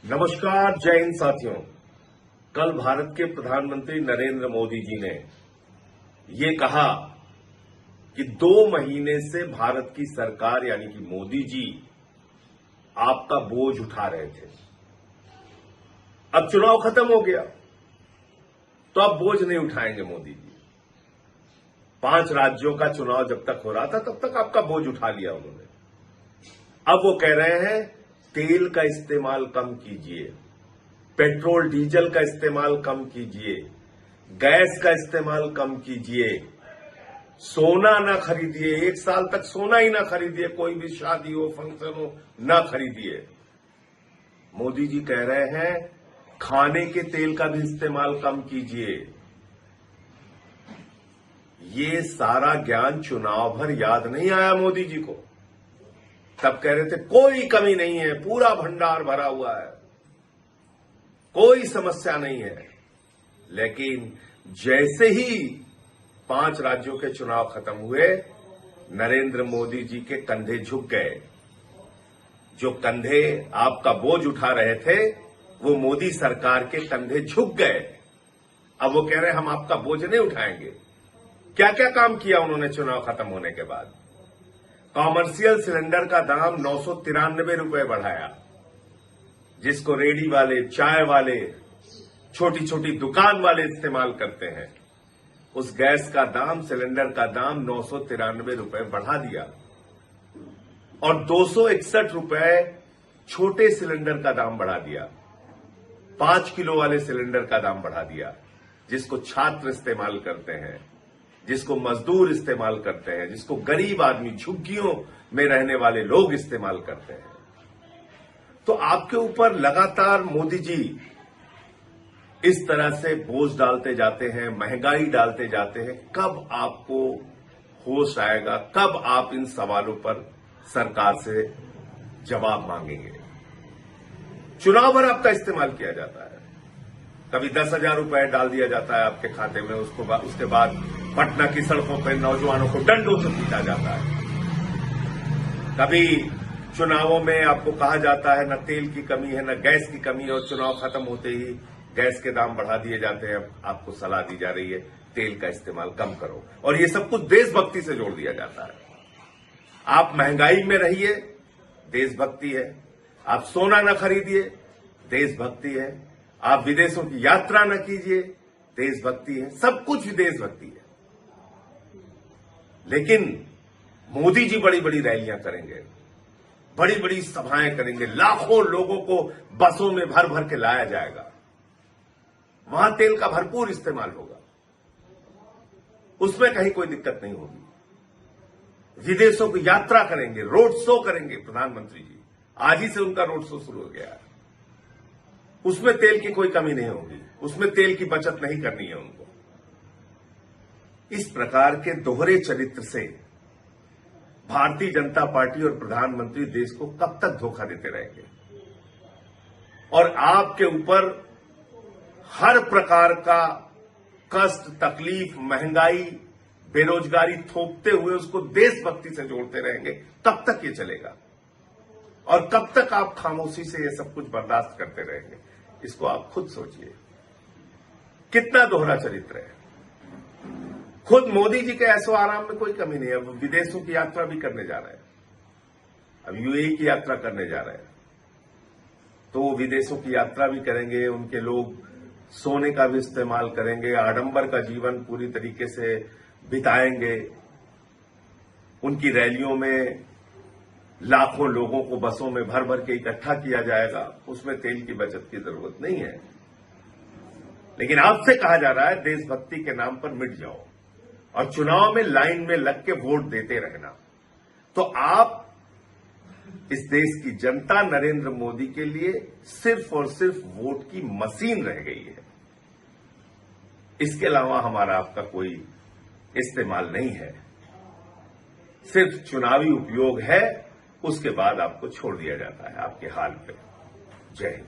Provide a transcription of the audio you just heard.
नमस्कार, जय हिंद साथियों। कल भारत के प्रधानमंत्री नरेंद्र मोदी जी ने ये कहा कि 2 महीने से भारत की सरकार यानी कि मोदी जी आपका बोझ उठा रहे थे। अब चुनाव खत्म हो गया तो अब बोझ नहीं उठाएंगे मोदी जी। 5 राज्यों का चुनाव जब तक हो रहा था तब तक आपका बोझ उठा लिया उन्होंने। अब वो कह रहे हैं तेल का इस्तेमाल कम कीजिए, पेट्रोल डीजल का इस्तेमाल कम कीजिए, गैस का इस्तेमाल कम कीजिए, सोना ना खरीदिए, 1 साल तक सोना ही ना खरीदिए, कोई भी शादी हो फंक्शन हो ना खरीदिए। मोदी जी कह रहे हैं खाने के तेल का भी इस्तेमाल कम कीजिए। ये सारा ज्ञान चुनाव भर याद नहीं आया मोदी जी को। तब कह रहे थे कोई कमी नहीं है, पूरा भंडार भरा हुआ है, कोई समस्या नहीं है। लेकिन जैसे ही 5 राज्यों के चुनाव खत्म हुए, नरेंद्र मोदी जी के कंधे झुक गए। जो कंधे आपका बोझ उठा रहे थे वो मोदी सरकार के कंधे झुक गए। अब वो कह रहे हैं हम आपका बोझ नहीं उठाएंगे। क्या क्या काम किया उन्होंने चुनाव खत्म होने के बाद? कॉमर्शियल सिलेंडर का दाम 993 रुपए बढ़ाया, जिसको रेडी वाले, चाय वाले, छोटी छोटी दुकान वाले इस्तेमाल करते हैं। उस गैस का दाम, सिलेंडर का दाम 993 रुपए बढ़ा दिया और 261 रुपए छोटे सिलेंडर का दाम बढ़ा दिया। 5 किलो वाले सिलेंडर का दाम बढ़ा दिया, जिसको छात्र इस्तेमाल करते हैं, जिसको मजदूर इस्तेमाल करते हैं, जिसको गरीब आदमी, झुग्गियों में रहने वाले लोग इस्तेमाल करते हैं। तो आपके ऊपर लगातार मोदी जी इस तरह से बोझ डालते जाते हैं, महंगाई डालते जाते हैं। कब आपको होश आएगा? कब आप इन सवालों पर सरकार से जवाब मांगेंगे? चुनाव भर आपका इस्तेमाल किया जाता है। कभी 10,000 रुपए डाल दिया जाता है आपके खाते में, उसके बाद पटना की सड़कों पर नौजवानों को डंडों से पीटा जाता है। कभी चुनावों में आपको कहा जाता है न तेल की कमी है, न गैस की कमी है, और चुनाव खत्म होते ही गैस के दाम बढ़ा दिए जाते हैं। आपको सलाह दी जा रही है तेल का इस्तेमाल कम करो, और ये सब कुछ देशभक्ति से जोड़ दिया जाता है। आप महंगाई में रहिए, देशभक्ति है। आप सोना न खरीदिए, देशभक्ति है। आप विदेशों की यात्रा न कीजिए, देशभक्ति है। सब कुछ देशभक्ति है। लेकिन मोदी जी बड़ी बड़ी रैलियां करेंगे, बड़ी बड़ी सभाएं करेंगे, लाखों लोगों को बसों में भर भर के लाया जाएगा। वहां तेल का भरपूर इस्तेमाल होगा, उसमें कहीं कोई दिक्कत नहीं होगी। विदेशों की यात्रा करेंगे, रोड शो करेंगे प्रधानमंत्री जी। आज ही से उनका रोड शो शुरू हो गया है। उसमें तेल की कोई कमी नहीं होगी, उसमें तेल की बचत नहीं करनी है उनको। इस प्रकार के दोहरे चरित्र से भारतीय जनता पार्टी और प्रधानमंत्री देश को कब तक धोखा देते रहेंगे? और आपके ऊपर हर प्रकार का कष्ट, तकलीफ, महंगाई, बेरोजगारी थोपते हुए उसको देशभक्ति से जोड़ते रहेंगे। कब तक ये चलेगा? और कब तक आप खामोशी से ये सब कुछ बर्दाश्त करते रहेंगे? इसको आप खुद सोचिए। कितना दोहरा चरित्र है। खुद मोदी जी के ऐसो आराम में कोई कमी नहीं है। अब विदेशों की यात्रा भी करने जा रहे हैं, अब यूएई की यात्रा करने जा रहे हैं, तो वो विदेशों की यात्रा भी करेंगे। उनके लोग सोने का भी इस्तेमाल करेंगे, आडंबर का जीवन पूरी तरीके से बिताएंगे। उनकी रैलियों में लाखों लोगों को बसों में भर भर के इकट्ठा किया जाएगा। उसमें तेल की बचत की जरूरत नहीं है। लेकिन आपसे कहा जा रहा है देशभक्ति के नाम पर मिट जाओ और चुनाव में लाइन में लग के वोट देते रहना। तो आप, इस देश की जनता नरेंद्र मोदी के लिए सिर्फ और सिर्फ वोट की मशीन रह गई है। इसके अलावा हमारा आपका कोई इस्तेमाल नहीं है। सिर्फ चुनावी उपयोग है, उसके बाद आपको छोड़ दिया जाता है आपके हाल पे। जय हिंद।